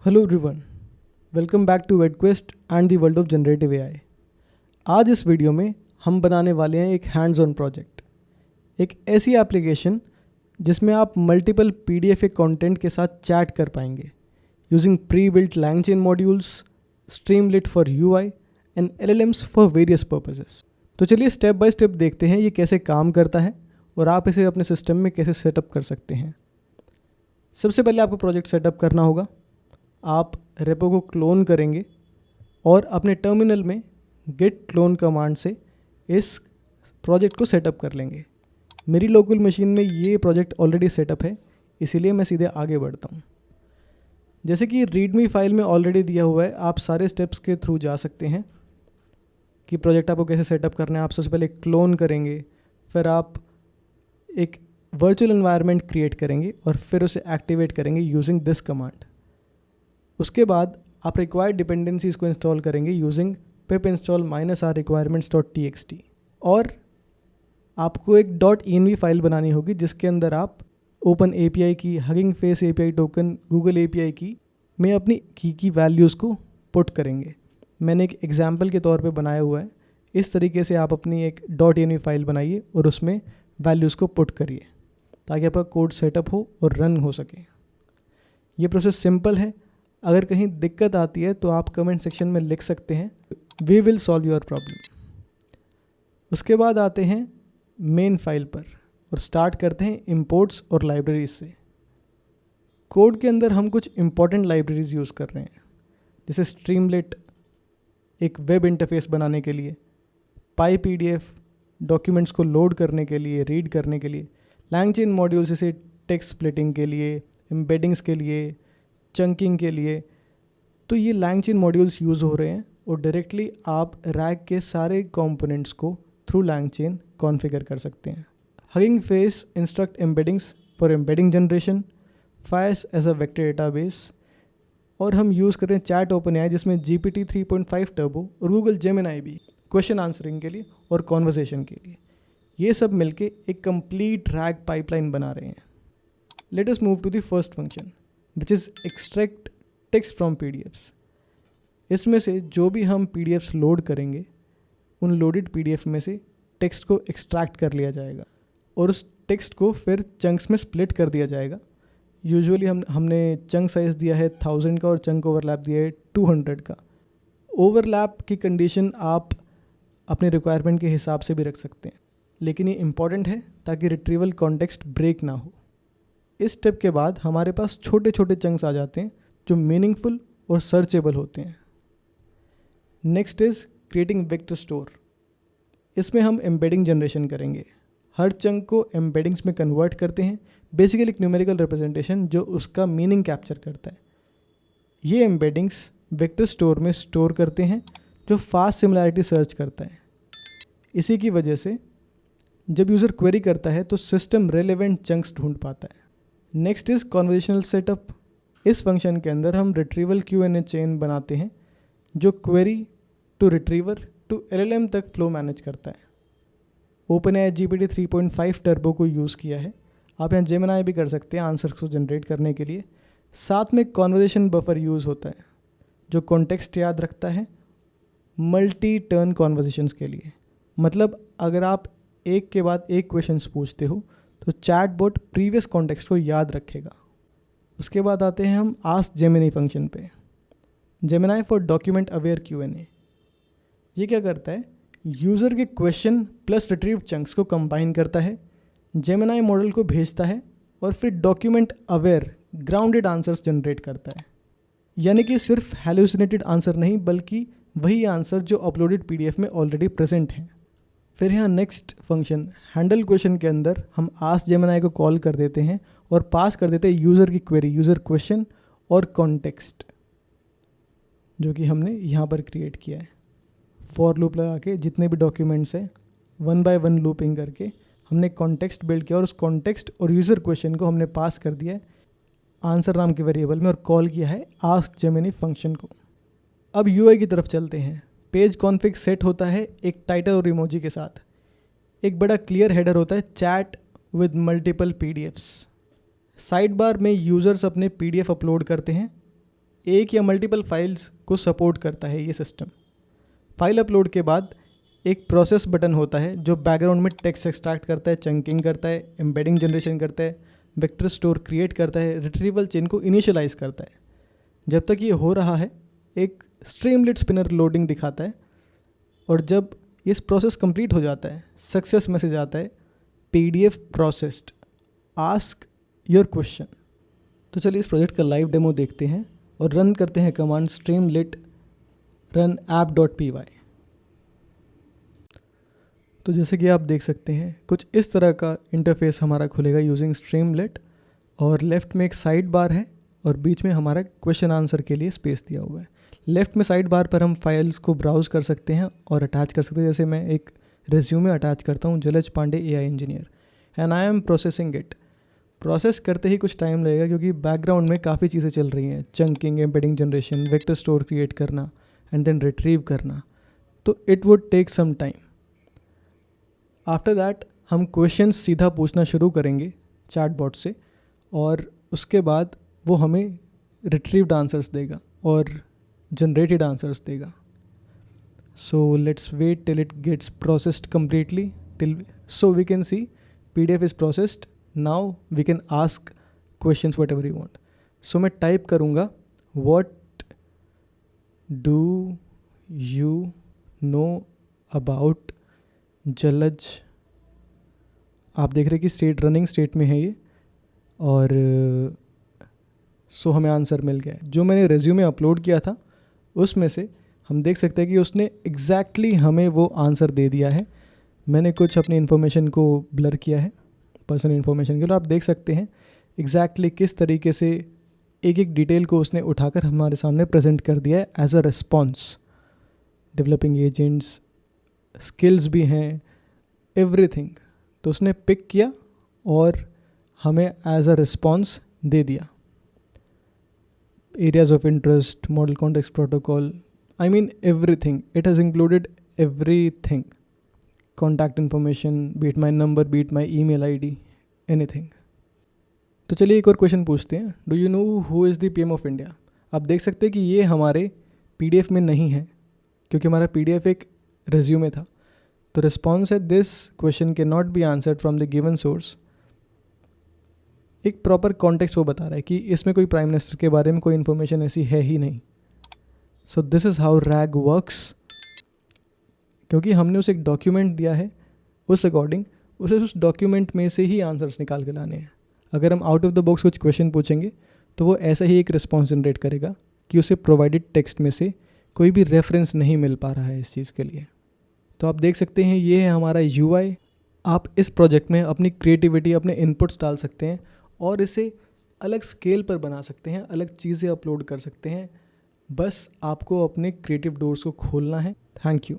Hello everyone, welcome back to वेडक्वेस्ट and the world of generative AI. आज इस video में हम बनाने वाले हैं एक हैंड्स ऑन प्रोजेक्ट, एक ऐसी एप्लीकेशन जिसमें आप मल्टीपल पीडीएफ कंटेंट के साथ चैट कर पाएंगे using prebuilt LangChain modules, Streamlit for UI and LLMs for various purposes. तो चलिए स्टेप बाय स्टेप देखते हैं ये कैसे काम करता है और आप इसे अपने सिस्टम में कैसे सेटअप कर सकते हैं। सबसे पहले आपको प्रोजेक्ट सेटअप करना होगा। आप रेपो को क्लोन करेंगे और अपने टर्मिनल में git clone कमांड से इस प्रोजेक्ट को सेटअप कर लेंगे। मेरी लोकल मशीन में ये प्रोजेक्ट ऑलरेडी सेटअप है, इसीलिए मैं सीधे आगे बढ़ता हूँ। जैसे कि रीडमी फाइल में ऑलरेडी दिया हुआ है, आप सारे स्टेप्स के थ्रू जा सकते हैं कि प्रोजेक्ट आपको कैसे सेटअप करना है। आप सबसे पहले क्लोन करेंगे, फिर आप एक वर्चुअल एनवायरनमेंट क्रिएट करेंगे और फिर उसे एक्टिवेट करेंगे यूजिंग दिस कमांड। उसके बाद आप रिक्वायर्ड डिपेंडेंसीज को इंस्टॉल करेंगे using pip install -r requirements.txt और आपको एक .env फाइल बनानी होगी जिसके अंदर आप ओपन API की, hugging face API token, Google API की में अपनी की वैल्यूज़ को पुट करेंगे। मैंने एक एग्जाम्पल के तौर पे बनाया हुआ है। इस तरीके से आप अपनी एक .env फाइल बनाइए और उसमें वैल्यूज़ को पुट करिए ताकि आपका कोड सेटअप हो और रन हो सके। ये प्रोसेस सिंपल है। अगर कहीं दिक्कत आती है तो आप कमेंट सेक्शन में लिख सकते हैं, we will solve your problem. उसके बाद आते हैं मेन फाइल पर और स्टार्ट करते हैं इंपोर्ट्स और लाइब्रेरीज से। कोड के अंदर हम कुछ इंपॉर्टेंट लाइब्रेरीज यूज़ कर रहे हैं, जैसे स्ट्रीमलिट एक वेब इंटरफेस बनाने के लिए, PyPDF डॉक्यूमेंट्स को लोड करने के लिए, रीड करने के लिए, LangChain मॉड्यूल्स जैसे टेक्स्ट स्प्लिटिंग के लिए, एम्बेडिंग्स के लिए, चंकिंग के लिए। तो ये LangChain मॉड्यूल्स यूज़ हो रहे हैं और डायरेक्टली आप रैक के सारे कंपोनेंट्स को थ्रू LangChain कॉन्फ़िगर कर सकते हैं। Hugging Face instruct embeddings for embedding generation, FAISS as a vector database, और हम यूज़ कर रहे हैं चैट OpenAI जिसमें GPT 3.5 टर्बो और गूगल जेमिनी भी क्वेश्चन आंसरिंग के लिए और कॉन्वर्सेशन के लिए। ये सब मिलके एक कंप्लीट रैक पाइपलाइन बना रहे हैं। Let us move to the first function which is extract text from PDFs। इसमें से जो भी हम PDFs लोड करेंगे उन लोडेड PDF में से टेक्स्ट को एक्सट्रैक्ट कर लिया जाएगा और उस टेक्स्ट को फिर चंक्स में स्प्लिट कर दिया जाएगा। यूजुअली हमने चंक साइज़ दिया है 1000 का और चंक ओवरलैप दिया है 200 का। ओवरलैप की कंडीशन आप अपने रिक्वायरमेंट के हिसाब से भी रख सकते हैं, लेकिन ये इंपॉर्टेंट है ताकि रिट्रीवल कॉन्टेक्स्ट ब्रेक ना हो। इस स्टेप के बाद हमारे पास छोटे छोटे चंक्स आ जाते हैं जो मीनिंगफुल और सर्चेबल होते हैं। Next is creating vector store. इसमें हम एम्बेडिंग जनरेशन करेंगे। हर चंक को एम्बेडिंग्स में कन्वर्ट करते हैं, बेसिकली एक न्यूमेरिकल रिप्रेजेंटेशन जो उसका मीनिंग कैप्चर करता है। ये एम्बेडिंग्स वेक्टर स्टोर में स्टोर करते हैं जो फास्ट सिमिलैरिटी सर्च करता है। इसी की वजह से जब यूज़र क्वेरी करता है तो सिस्टम रेलेवेंट चंक्स ढूंढ पाता है। Next is conversational setup. इस फंक्शन के अंदर हम रिट्रीवल Q&A चेन बनाते हैं जो query to retriever to LLM तक फ्लो मैनेज करता है। OpenAI GPT 3.5 टर्बो को यूज़ किया है। आप यहाँ जेमिनी भी कर सकते हैं आंसर को जनरेट करने के लिए। साथ में कॉन्वर्सेशन बफर यूज़ होता है जो कॉन्टेक्स्ट याद रखता है मल्टी टर्न कॉन्वर्सेशंस के लिए। मतलब अगर आप एक के बाद एक क्वेश्चंस पूछते हो तो चैटबॉट प्रीवियस कॉन्टेक्स्ट को याद रखेगा। उसके बाद आते हैं हम आस्क जेमिनी फंक्शन पे। Gemini for document aware Q&A। ये क्या करता है, यूज़र के क्वेश्चन प्लस रिट्रीव चंक्स को कंबाइन करता है, जेमिनी मॉडल को भेजता है और फिर document aware grounded answers generate करता है। यानी कि सिर्फ हेलुसिनेटेड आंसर नहीं बल्कि वही आंसर जो अपलोडेड PDF में ऑलरेडी प्रेजेंट हैं। फिर यहाँ नेक्स्ट फंक्शन हैंडल क्वेश्चन के अंदर हम आस्क जेमिनी को कॉल कर देते हैं और पास कर देते हैं यूज़र की क्वेरी, यूज़र क्वेश्चन और कॉन्टेक्स्ट जो कि हमने यहाँ पर क्रिएट किया है। फॉर लूप लगा के जितने भी डॉक्यूमेंट्स हैं 1 by 1 लूपिंग करके हमने कॉन्टेक्स्ट बिल्ड किया और उस कॉन्टेक्स्ट और यूज़र क्वेश्चन को हमने पास कर दिया है आंसर नाम के वेरिएबल में और कॉल किया है आस्क जेमिनी फंक्शन को। अब UI की तरफ चलते हैं। पेज कॉन्फ़िग सेट होता है एक टाइटल और इमोजी के साथ। एक बड़ा क्लियर हेडर होता है chat with multiple PDFs। Side bar में यूज़र्स अपने PDF अपलोड करते हैं एक या मल्टीपल फाइल्स को सपोर्ट करता है ये सिस्टम। फाइल अपलोड के बाद एक प्रोसेस बटन होता है जो बैकग्राउंड में टेक्स्ट एक्सट्रैक्ट करता है, चंकिंग करता है, एम्बेडिंग जनरेशन करता है, वेक्टर स्टोर क्रिएट करता है, रिट्रीवल चेन को इनिशियलाइज करता है। जब तक ये हो रहा है एक स्ट्रीमलिट स्पिनर लोडिंग दिखाता है, और जब ये प्रोसेस कंप्लीट हो जाता है सक्सेस मैसेज आता है, PDF processed, ask your question. तो चलिए इस प्रोजेक्ट का लाइव डेमो देखते हैं और रन करते हैं कमांड streamlit run app.py। तो जैसे कि आप देख सकते हैं कुछ इस तरह का इंटरफेस हमारा खुलेगा यूजिंग streamlit, और लेफ़्ट में एक साइड बार है और बीच में हमारा क्वेश्चन आंसर के लिए स्पेस दिया हुआ है। लेफ़्ट में साइड बार पर हम फाइल्स को ब्राउज़ कर सकते हैं और अटैच कर सकते हैं। जैसे मैं एक रेज्यूमे अटैच करता हूँ, Jalaj Pandey AI engineer, and I am processing it. Process करते ही कुछ टाइम लगेगा क्योंकि बैकग्राउंड में काफ़ी चीज़ें चल रही हैं, chunking, embedding generation, vector store create करना एंड देन रिट्रीव करना, तो it would take some time. After that हम क्वेश्चंस सीधा पूछना शुरू करेंगे चैटबॉट से, और उसके बाद वो हमें रिट्रीव्ड आंसर्स देगा और जनरेटेड आंसर्स देगा। So let's wait till it gets processed completely, so we can see PDF is processed. Now we can ask questions whatever you want. So मैं टाइप करूँगा what do you know about जलज। आप देख रहे हैं कि running state में है ये, और सो हमें आंसर मिल गया है। जो मैंने रेज्यूमे अपलोड किया था उसमें से हम देख सकते हैं कि उसने एग्जैक्टली हमें वो आंसर दे दिया है। मैंने कुछ अपनी इन्फॉर्मेशन को ब्लर किया है पर्सनल इन्फॉर्मेशन के लिए, आप देख सकते हैं एग्जैक्टली किस तरीके से एक एक डिटेल को उसने उठाकर हमारे सामने प्रेजेंट कर दिया है as a response. Developing agents, skills भी हैं, एवरीथिंग, तो उसने पिक किया और हमें एज अ रिस्पॉन्स दे दिया। Areas of interest, model context protocol, I mean everything, it has included everything. Contact information, beat my number, beat my email ID, anything. तो चलिए एक और क्वेश्चन पूछते हैं। Do you know who is the PM of India? आप देख सकते हैं कि ये हमारे PDF में नहीं है क्योंकि हमारा PDF एक रेज्यूमे था। तो रिस्पॉन्स है this question can not be answered from the given source. एक प्रॉपर कॉन्टेक्स्ट वो बता रहा है कि इसमें कोई प्राइम मिनिस्टर के बारे में कोई इन्फॉर्मेशन ऐसी है ही नहीं। So this is how rag works. क्योंकि हमने उसे एक डॉक्यूमेंट दिया है, उस अकॉर्डिंग उसे उस डॉक्यूमेंट में से ही आंसर्स निकाल के लाने हैं। अगर हम आउट ऑफ द बॉक्स कुछ क्वेश्चन पूछेंगे तो वो ऐसा ही एक रिस्पॉन्स जनरेट करेगा कि उसे प्रोवाइडेड टेक्स्ट में से कोई भी रेफरेंस नहीं मिल पा रहा है इस चीज़ के लिए। तो आप देख सकते हैं ये है हमारा UI। आप इस प्रोजेक्ट में अपनी क्रिएटिविटी, अपने इनपुट्स डाल सकते हैं और इसे अलग स्केल पर बना सकते हैं, अलग चीज़ें अपलोड कर सकते हैं। बस आपको अपने क्रिएटिव डोर्स को खोलना है। Thank you.